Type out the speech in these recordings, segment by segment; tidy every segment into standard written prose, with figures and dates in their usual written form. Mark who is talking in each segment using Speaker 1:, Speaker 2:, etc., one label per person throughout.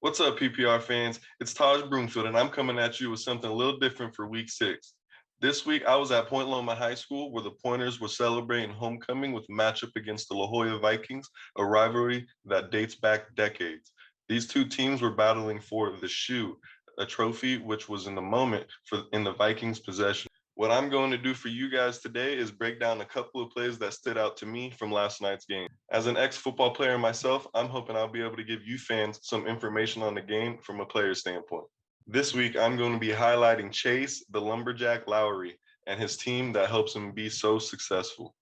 Speaker 1: What's up, PPR fans? It's Taj Broomfield, and I'm coming at you with something a little different for week 6. This week, I was at Point Loma High School where the Pointers were celebrating homecoming with a matchup against the La Jolla Vikings, a rivalry that dates back decades. These two teams were battling for the shoe, a trophy which was in the moment in the Vikings' possession. What I'm going to do for you guys today is break down a couple of plays that stood out to me from last night's game. As an ex-football player myself, I'm hoping I'll be able to give you fans some information on the game from a player standpoint. This week, I'm going to be highlighting Chase, the Lumberjack Lowry, and his team that helps him be so successful.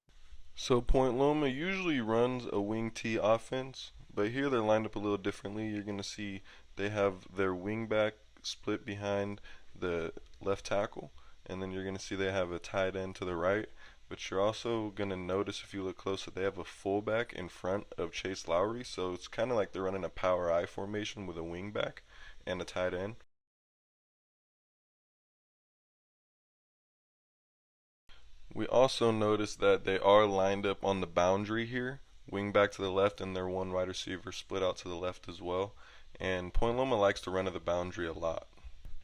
Speaker 1: So Point Loma usually runs a wing T offense, but here they're lined up a little differently. You're going to see they have their wing back split behind the left tackle, and then you're going to see they have a tight end to the right. But you're also going to notice if you look close that they have a fullback in front of Chase Lowry, so it's kind of like they're running a power I formation with a wing back and a tight end. We also notice that they are lined up on the boundary here, wing back to the left, and their one wide receiver split out to the left as well. And Point Loma likes to run to the boundary a lot.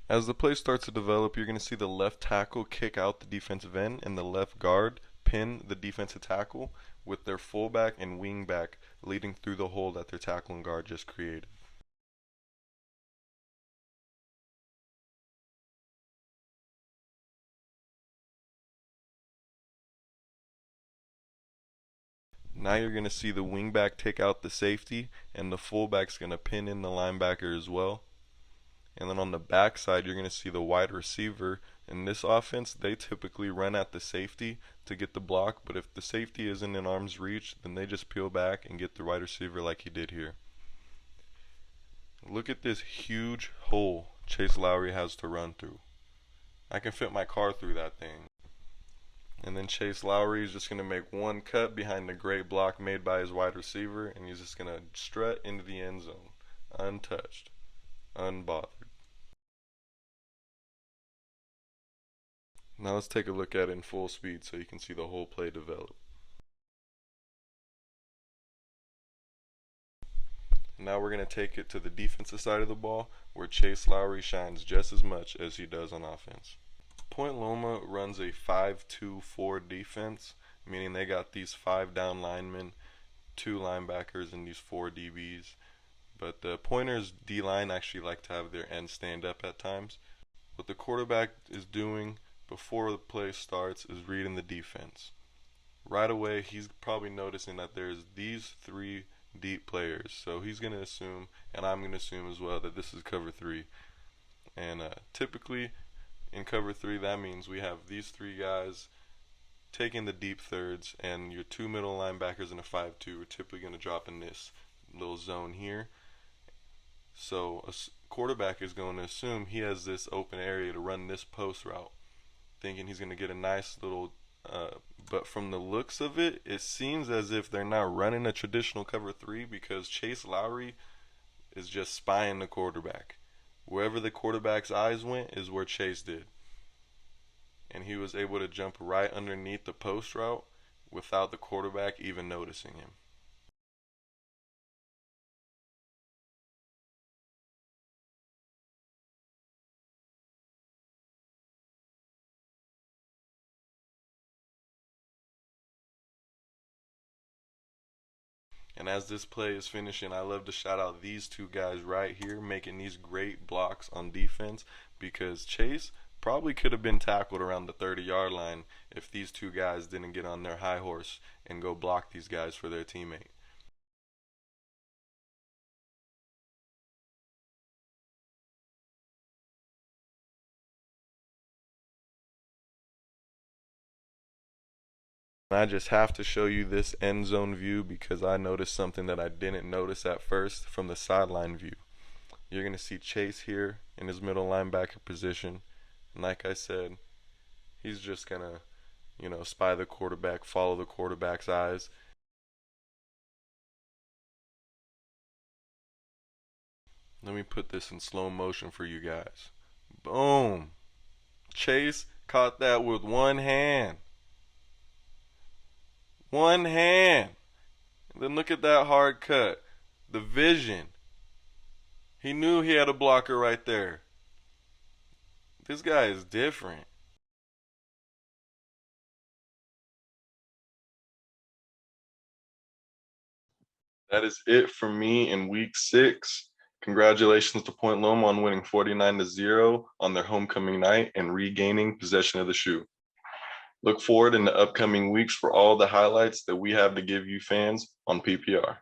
Speaker 1: As the play starts to develop, you're going to see the left tackle kick out the defensive end and the left guard pin the defensive tackle with their fullback and wing back leading through the hole that their tackle and guard just created. Now you're going to see the wingback take out the safety, and the fullback's going to pin in the linebacker as well. And then on the backside, you're going to see the wide receiver. In this offense, they typically run at the safety to get the block, but if the safety isn't in arm's reach, then they just peel back and get the wide receiver like he did here. Look at this huge hole Chase Lowry has to run through. I can fit my car through that thing. And then Chase Lowry is just going to make one cut behind the great block made by his wide receiver, and he's just going to strut into the end zone, untouched, unbothered. Now let's take a look at it in full speed so you can see the whole play develop. Now we're going to take it to the defensive side of the ball where Chase Lowry shines just as much as he does on offense. Point Loma runs a 5-2-4 defense, meaning they got these 5 down linemen, 2 linebackers, and these 4 DBs. But the Pointers D-line actually like to have their end stand up at times. What the quarterback is doing before the play starts is reading the defense. Right away, he's probably noticing that there's these 3 deep players. So he's going to assume, and I'm going to assume as well, that this is cover 3. And typically, in cover 3, that means we have these 3 guys taking the deep thirds, and your 2 middle linebackers in a 5-2 are typically going to drop in this little zone here. So a quarterback is going to assume he has this open area to run this post route, thinking he's going to get a nice little but from the looks of it, it seems as if they're not running a traditional cover 3 because Chase Lowry is just spying the quarterback. Wherever the quarterback's eyes went is where Chase did. And he was able to jump right underneath the post route without the quarterback even noticing him. And as this play is finishing, I love to shout out these 2 guys right here making these great blocks on defense because Chase probably could have been tackled around the 30-yard line if these 2 guys didn't get on their high horse and go block these guys for their teammate. I just have to show you this end zone view because I noticed something that I didn't notice at first from the sideline view. You're going to see Chase here in his middle linebacker position. And like I said, he's just going to, spy the quarterback, follow the quarterback's eyes. Let me put this in slow motion for you guys. Boom. Chase caught that with one hand. One hand. And then look at that hard cut. The vision. He knew he had a blocker right there. This guy is different. That is it for me in week 6. Congratulations to Point Loma on winning 49-0 on their homecoming night and regaining possession of the shoe. Look forward in the upcoming weeks for all the highlights that we have to give you fans on PPR.